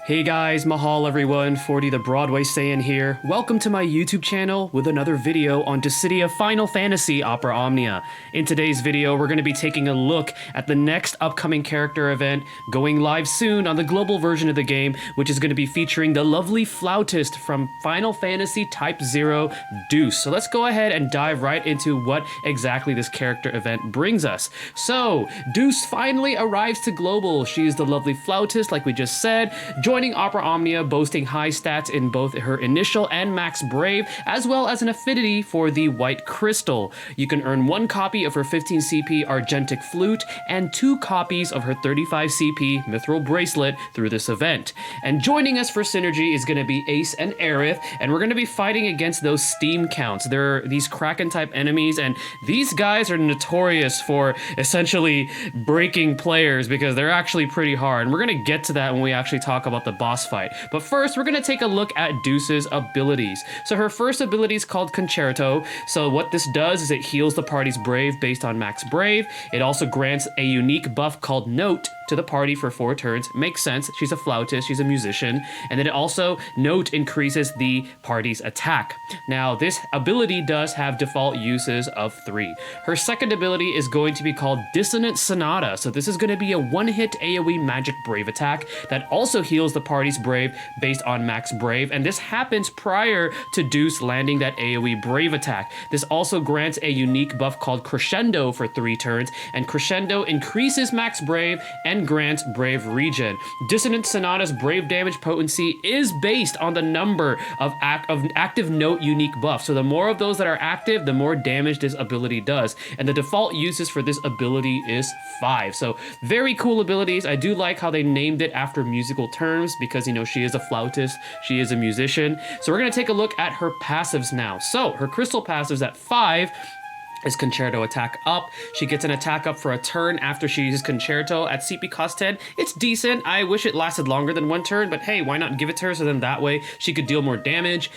Hey guys, Mahal everyone, 40 the Broadway Saiyan here. Welcome to my YouTube channel with another video on Dissidia Final Fantasy Opera Omnia. In today's video, we're going to be taking a look at the next upcoming character event going live soon on the global version of the game, which is going to be featuring the lovely FLAUTIST from Final Fantasy Type 0 DEUCE'S. So let's go ahead and dive right into what exactly this character event brings us. So, DEUCE'S finally arrives to global. She is the lovely FLAUTIST, like we just said, joining Opera Omnia, boasting high stats in both her initial and max brave, as well as an affinity for the white crystal. You can earn 1 copy of her 15 CP Argentic Flute and 2 copies of her 35 CP Mithril Bracelet through this event. And joining us for synergy is going to be Ace and Aerith, and we're going to be fighting against those Steam counts. They're these Kraken type enemies, and these guys are notorious for essentially breaking players because they're actually pretty hard. And we're going to get to that when we actually talk about the boss fight. But first, we're going to take a look at DEUCE'S abilities. So her first ability is called Concerto. So what this does is it heals the party's brave based on max brave. It also grants a unique buff called Note to the party for 4 turns. Makes sense. She's a flautist, she's a musician. And then it also, Note increases the party's attack. Now, this ability does have default uses of 3. Her second ability is going to be called Dissonant Sonata. So this is going to be a 1-hit AoE magic brave attack that also heals the party's brave based on max brave. And this happens prior to DEUCE'S landing that AoE brave attack. This also grants a unique buff called Crescendo for 3 turns. And Crescendo increases max brave and grants brave regen. Dissonant Sonata's brave damage potency is based on the number of active note unique buffs. So the more of those that are active, the more damage this ability does. And the default uses for this ability is 5. So very cool abilities. I do like how they named it after musical terms because, you know, she is a flautist, she is a musician. So we're going to take a look at her passives now. So her crystal passives at 5 is Concerto attack up. She gets an attack up for a turn after she uses Concerto at CP cost 10. It's decent. I wish it lasted longer than 1 turn, but hey, why not give it to her so then that way she could deal more damage.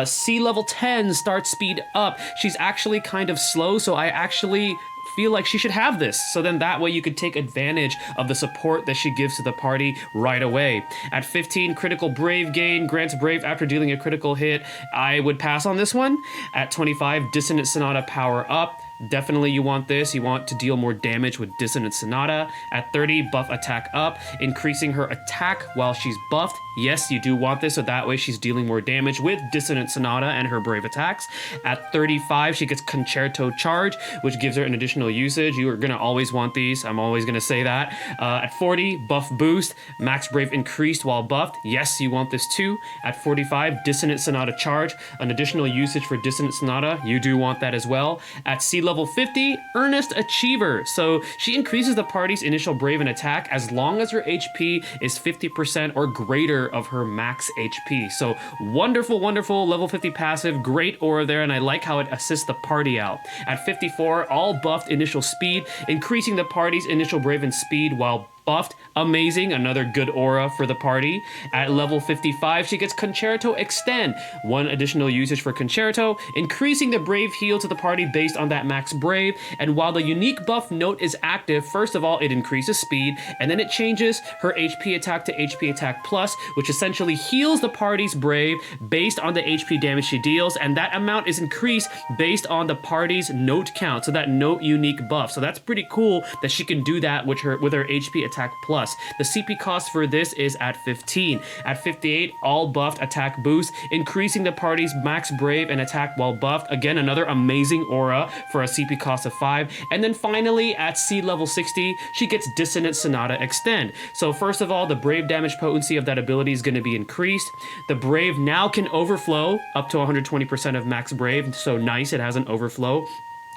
C level 10 start speed up. She's actually kind of slow, so I actually feel like she should have this. So then that way you could take advantage of the support that she gives to the party right away. At 15, critical brave gain, grants brave after dealing a critical hit. I would pass on this one. At 25, Dissonant Sonata power up. Definitely you want this. You want to deal more damage with Dissonant Sonata. At 30, buff attack up, increasing her attack while she's buffed. Yes, you do want this, so that way she's dealing more damage with Dissonant Sonata and her brave attacks. At 35, she gets Concerto charge, which gives her an additional usage. You are going to always want these. I'm always going to say that. At 40, buff boost, max brave increased while buffed. Yes, you want this too. At 45, Dissonant Sonata charge, an additional usage for Dissonant Sonata. You do want that as well. At C level 50, Earnest Achiever. So she increases the party's initial brave and attack as long as her HP is 50% or greater of her max HP. So wonderful, wonderful level 50 passive, great aura there, and I like how it assists the party out. At 54, all buffed initial speed, increasing the party's initial brave and speed while buffed. Amazing, another good aura for the party. At level 55, she gets Concerto Extend, 1 additional usage for Concerto, increasing the brave heal to the party based on that max brave. And while the unique buff Note is active, first of all, it increases speed, and then it changes her HP attack to HP attack plus, which essentially heals the party's brave based on the HP damage she deals, and that amount is increased based on the party's note count, so that Note unique buff. So that's pretty cool that she can do that with her HP attack plus. The CP cost for this is at 15. At 58, all buffed attack boost, increasing the party's max brave and attack while buffed. Again, another amazing aura for a CP cost of 5. And then finally, at C level 60, she gets Dissonant Sonata Extend. So first of all, the brave damage potency of that ability is going to be increased. The brave now can overflow up to 120% of max brave. So nice, it has an overflow.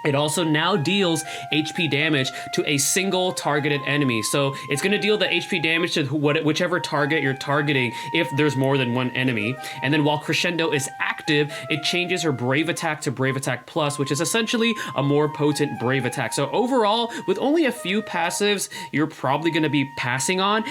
It also now deals HP damage to a single targeted enemy. So it's going to deal the HP damage to whichever target you're targeting if there's more than 1 enemy. And then while Crescendo is active, it changes her Brave Attack to Brave Attack Plus, which is essentially a more potent Brave Attack. So overall, with only a few passives you're probably going to be passing on,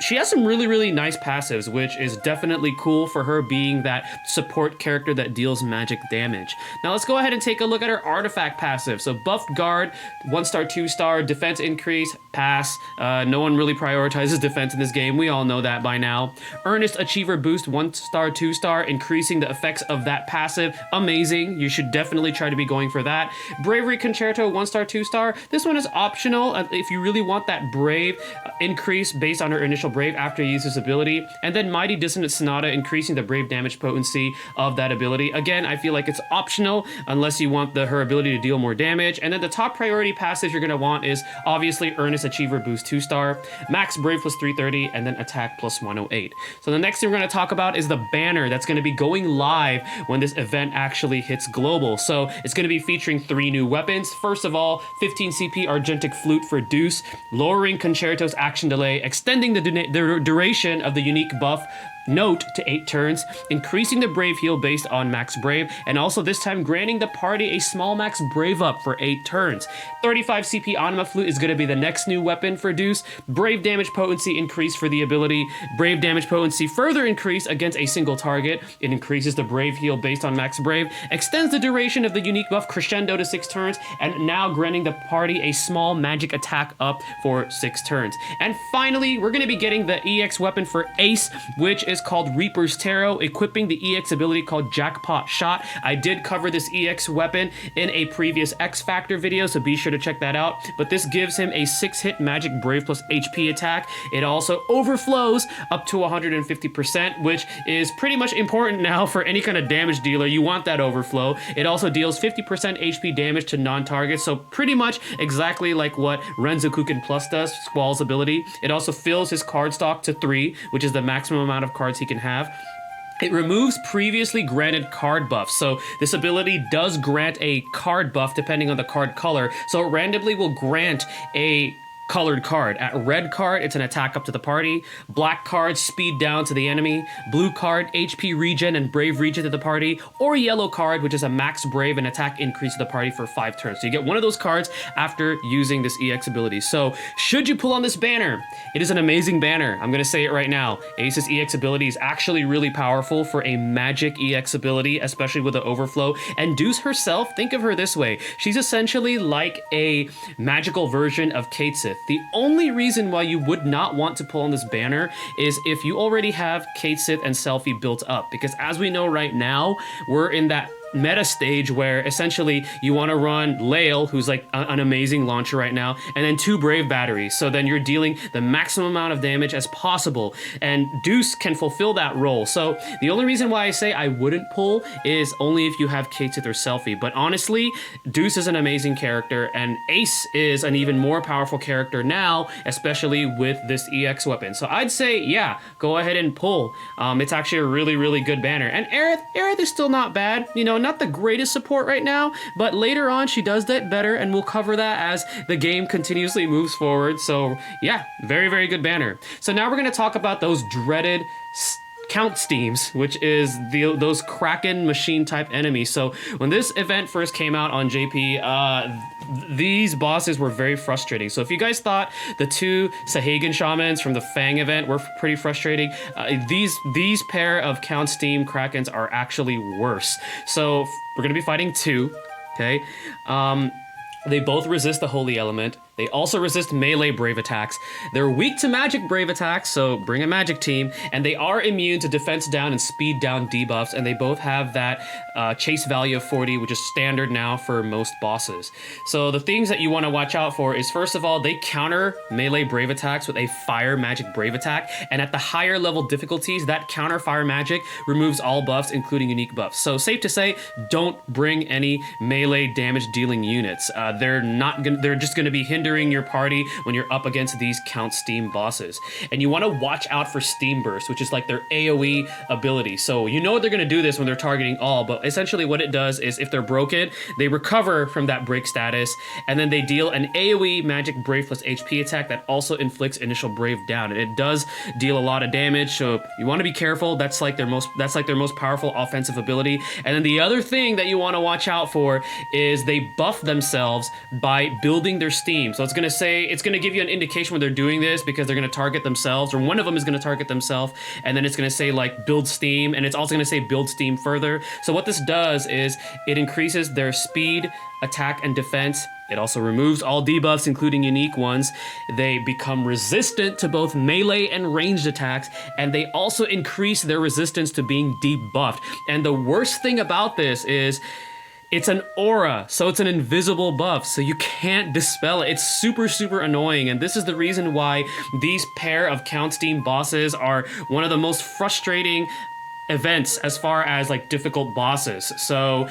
she has some really, really nice passives, which is definitely cool for her being that support character that deals magic damage. Now let's go ahead and take a look at her artifact passive. So buffed guard, 1-star, 2-star, defense increase, Pass. No one really prioritizes defense in this game. We all know that by now. Earnest Achiever Boost, 1-star, 2-star, increasing the effects of that passive. Amazing. You should definitely try to be going for that. Bravery Concerto, 1-star, 2-star. This one is optional if you really want that brave increase based on her initial brave after you use this ability. And then Mighty Dissonant Sonata, increasing the brave damage potency of that ability. Again, I feel like it's optional unless you want her ability to deal more damage. And then the top priority passive you're going to want is obviously Earnest Achiever Boost, 2-star, Max Brave plus 330, and then Attack plus 108. So the next thing we're going to talk about is the banner that's going to be going live when this event actually hits global. So it's going to be featuring 3 new weapons. First of all, 15 CP Argentic Flute for Deuce, lowering Concerto's action delay, extending the duration of the unique buff Note to 8 turns, increasing the Brave heal based on Max Brave, and also this time granting the party a small Max Brave up for 8 turns. 35 CP Anima Flute is going to be the next new weapon for Deuce. Brave damage potency increase for the ability. Brave damage potency further increase against a single target. It increases the Brave heal based on Max Brave, extends the duration of the unique buff Crescendo to 6 turns, and now granting the party a small magic attack up for 6 turns. And finally, we're going to be getting the EX weapon for Ace, which is called Reaper's Tarot, equipping the EX ability called Jackpot Shot. I did cover this EX weapon in a previous X Factor video, so be sure to check that out. But this gives him a 6-hit magic Brave plus HP attack. It also overflows up to 150%, which is pretty much important now for any kind of damage dealer. You want that overflow. It also deals 50% HP damage to non-targets, so pretty much exactly like what Renzokuken Plus does, Squall's ability. It also fills his card stock to 3, which is the maximum amount of cards he can have. It removes previously granted card buffs. So this ability does grant a card buff depending on the card color. So it randomly will grant a colored card. At red card, it's an attack up to the party. Black card, speed down to the enemy. Blue card, HP regen and brave regen to the party. Or yellow card, which is a max brave and attack increase to the party for 5 turns. So you get one of those cards after using this EX ability. So should you pull on this banner? It is an amazing banner. I'm going to say it right now. Ace's EX ability is actually really powerful for a magic EX ability, especially with the overflow. And Deuce herself, think of her this way. She's essentially like a magical version of Kate Sith. The only reason why you would not want to pull on this banner is if you already have Kate Sith and Selfie built up. Because as we know right now, we're in that meta stage where essentially you want to run Lael, who's like an amazing launcher right now, and then 2 Brave batteries. So then you're dealing the maximum amount of damage as possible, and Deuce can fulfill that role. So the only reason why I say I wouldn't pull is only if you have Kate Sith or Selfie. But honestly, Deuce is an amazing character, and Ace is an even more powerful character now, especially with this EX weapon. So I'd say, yeah, go ahead and pull. It's actually a really, really good banner. And Aerith is still not bad. You know, not the greatest support right now, but later on she does that better, and we'll cover that as the game continuously moves forward. So yeah, very, very good banner. So now we're going to talk about those dreaded count steams, which is those Kraken machine type enemies. So when this event first came out on JP, these bosses were very frustrating. So if you guys thought the 2 Sahagan shamans from the Fang event were pretty frustrating, these pair of count steam Krakens are actually worse. So we're gonna be fighting 2, okay? They both resist the holy element. They also resist melee brave attacks. They're weak to magic brave attacks, so bring a magic team. And they are immune to defense down and speed down debuffs, and they both have that chase value of 40, which is standard now for most bosses. So the things that you want to watch out for is, first of all, they counter melee brave attacks with a fire magic brave attack, and at the higher level difficulties, that counter fire magic removes all buffs, including unique buffs. So safe to say, don't bring any melee damage dealing units. They're just gonna be hindering your party when you're up against these count steam bosses. And you want to watch out for steam burst, which is like their AoE ability. So you know they're going to do this when they're targeting all, but essentially what it does is if they're broken, they recover from that break status, and then they deal an AoE magic brave plus HP attack that also inflicts initial brave down. And it does deal a lot of damage, so you want to be careful. That's like their most powerful offensive ability. And then the other thing that you want to watch out for is they buff themselves by building their steam. So it's going to give you an indication when they're doing this, because they're going to target themselves, or one of them is going to target themselves, and then it's going to say like build steam, and it's also going to say build steam further. So what this does is it increases their speed, attack, and defense It also removes all debuffs, including unique ones. They become resistant to both melee and ranged attacks, and they also increase their resistance to being debuffed. And the worst thing about this is it's an aura, so it's an invisible buff, so you can't dispel it. It's super, super annoying, and this is the reason why these pair of Count Steam bosses are one of the most frustrating events as far as like difficult bosses. So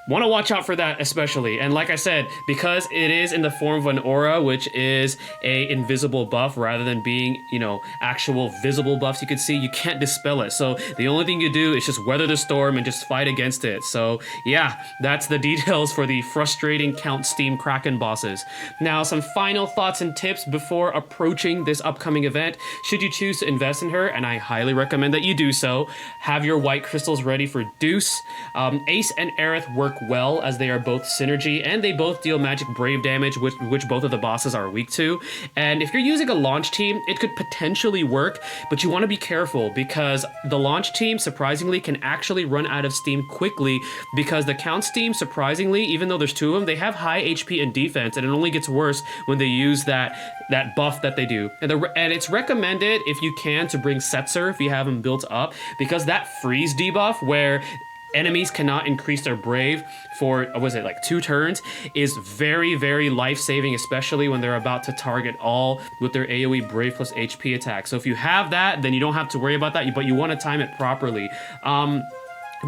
want to watch out for that especially. And like I said, because it is in the form of an aura, which is a invisible buff rather than being, you know, actual visible buffs you could see, you can't dispel it. So the only thing you do is just weather the storm and just fight against it. So yeah, that's the details for the frustrating Count Steam Kraken bosses. Now, some final thoughts and tips before approaching this upcoming event. Should you choose to invest in her, and I highly recommend that you do so, have your white crystals ready for Deuce. Ace and Aerith work well as they are both synergy and they both deal magic brave damage, which both of the bosses are weak to. And if you're using a launch team, it could potentially work, but you want to be careful because the launch team surprisingly can actually run out of steam quickly, because the Count Steam, surprisingly, even though there's two of them, they have high HP and defense, and it only gets worse when they use that buff that they do. And it's recommended, if you can, to bring Setzer if you have them built up, because that freeze debuff where enemies cannot increase their brave for, was it like 2 turns, is very, very life-saving, especially when they're about to target all with their AoE brave plus HP attack. So if you have that, then you don't have to worry about that, but you want to time it properly.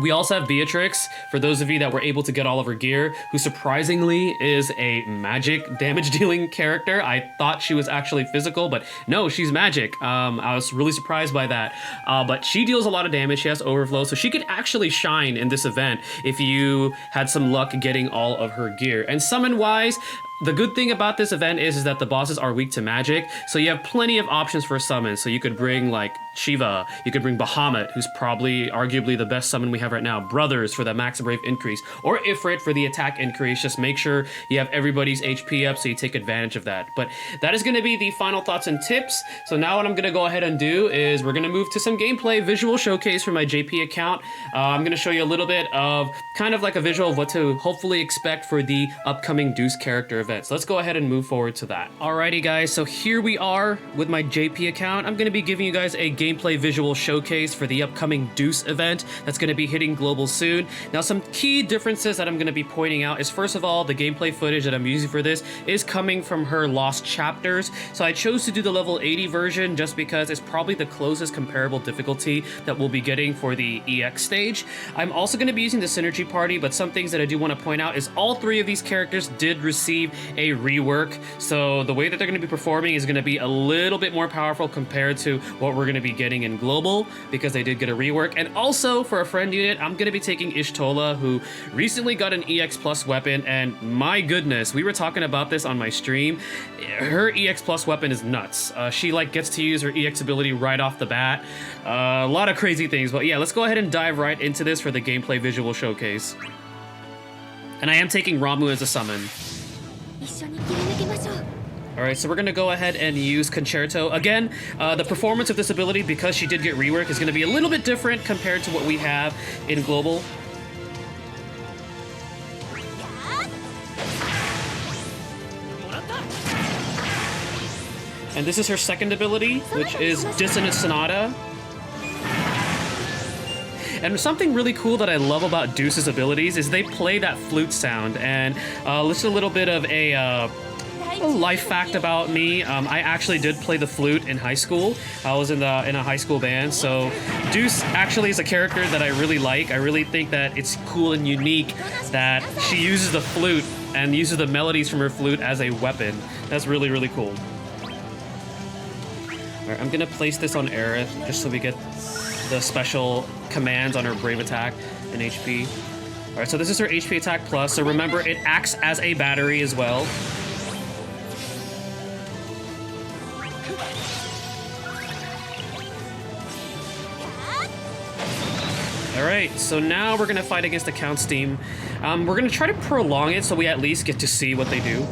We also have Beatrix, for those of you that were able to get all of her gear, who surprisingly is a magic damage dealing character. I thought she was actually physical, but no, she's magic. I was really surprised by that. But she deals a lot of damage, she has overflow, so she could actually shine in this event if you had some luck getting all of her gear. And summon-wise, the good thing about this event is that the bosses are weak to magic, so you have plenty of options for summons. So you could bring like Shiva, you could bring Bahamut, who's probably arguably the best summon we have right now, Brothers for the max brave increase, or Ifrit for the attack increase. Just make sure you have everybody's HP up so you take advantage of that. But that is going to be the final thoughts and tips. So now what I'm going to go ahead and do is we're going to move to some gameplay visual showcase for my JP account. I'm going to show you a little bit of kind of like a visual of what to hopefully expect for the upcoming Deuce character event. So let's go ahead and move forward to that. Alrighty guys, so here we are with my JP account. I'm going to be giving you guys a gameplay visual showcase for the upcoming Deuce event that's going to be hitting global soon. Now, some key differences that I'm going to be pointing out is, first of all, the gameplay footage that I'm using for this is coming from her Lost Chapters. So I chose to do the level 80 version just because it's probably the closest comparable difficulty that we'll be getting for the EX stage. I'm also going to be using the Synergy Party, but some things that I do want to point out is all 3 of these characters did receive a rework, so the way that they're going to be performing is going to be a little bit more powerful compared to what we're going to be getting in global, because they did get a rework. And also for a friend unit, I'm going to be taking Ishtola, who recently got an EX plus weapon, and my goodness, we were talking about this on my stream. Her EX plus weapon is nuts. She like gets to use her EX ability right off the bat. A lot of crazy things, but yeah, let's go ahead and dive right into this for the gameplay visual showcase. And I am taking Ramu as a summon. Alright, so we're going to go ahead and use Concerto. Again, the performance of this ability, because she did get rework, is going to be a little bit different compared to what we have in Global. And this is her second ability, which is Dissonant Sonata. And something really cool that I love about Deuce's abilities is they play that flute sound. And listen a little bit of a life fact about me. I actually did play the flute in high school. I was in a high school band. So Deuce actually is a character that I really like. I really think that it's cool and unique that she uses the flute and uses the melodies from her flute as a weapon. That's really, really cool. Alright, I'm gonna place this on Aerith just so we get the special commands on her brave attack and HP. Alright, so this is her HP attack plus, so remember it acts as a battery as well. Alright, so now we're gonna fight against the Count Steam. We're gonna try to prolong it so we at least get to see what they do.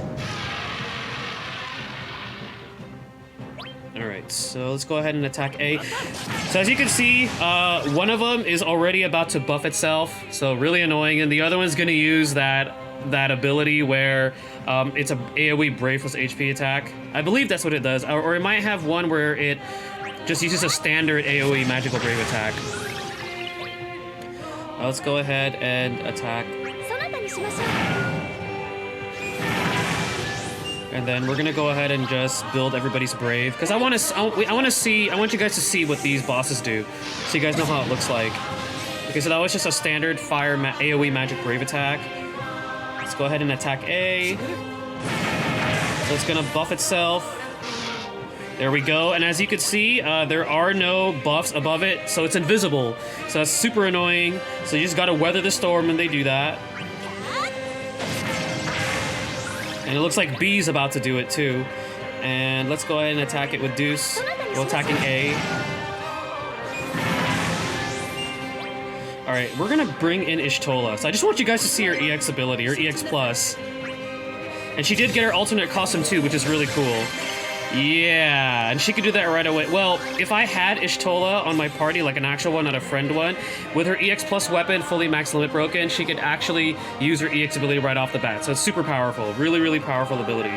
Alright, so let's go ahead and attack A. So as you can see, one of them is already about to buff itself, so really annoying, and the other one's gonna use that ability where It's a AoE Brave plus HP attack. I believe that's what it does. Or it might have one where it just uses a standard AoE Magical Brave attack. Let's go ahead and attack. And then we're gonna go ahead and just build everybody's Brave, because I want you guys to see what these bosses do, so you guys know how it looks like. Okay, so that was just a standard fire AoE Magic Brave attack. Let's go ahead and attack A. So it's gonna buff itself. There we go, and as you can see, there are no buffs above it, so it's invisible. So that's super annoying, so you just gotta weather the storm when they do that. And it looks like B's about to do it too. And let's go ahead and attack it with Deuce. We're attacking A. Alright, we're gonna bring in Y'shtola. So I just want you guys to see her EX ability, her EX plus. And she did get her alternate costume too, which is really cool. Yeah, and she could do that right away. Well, if I had Y'shtola on my party, like an actual one, not a friend one, with her EX plus weapon fully max limit broken, she could actually use her EX ability right off the bat. So it's super powerful. Really, really powerful ability.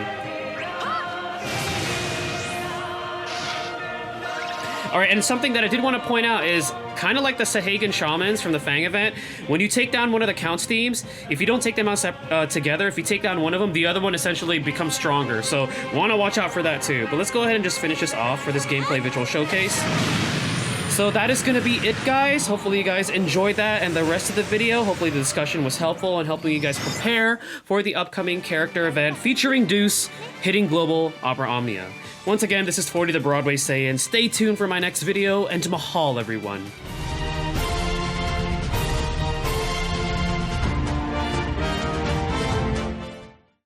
Alright, and something that I did want to point out is, kind of like the Sahagan Shamans from the Fang event, when you take down one of the Counts teams, if you don't take them out together, if you take down one of them, the other one essentially becomes stronger. So, want to watch out for that too. But let's go ahead and just finish this off for this gameplay visual showcase. So that is going to be it, guys. Hopefully you guys enjoyed that and the rest of the video. Hopefully the discussion was helpful in helping you guys prepare for the upcoming character event featuring Deuce hitting Global Opera Omnia. Once again, this is 40 the Broadway Saiyan. Stay tuned for my next video, and mahal, everyone.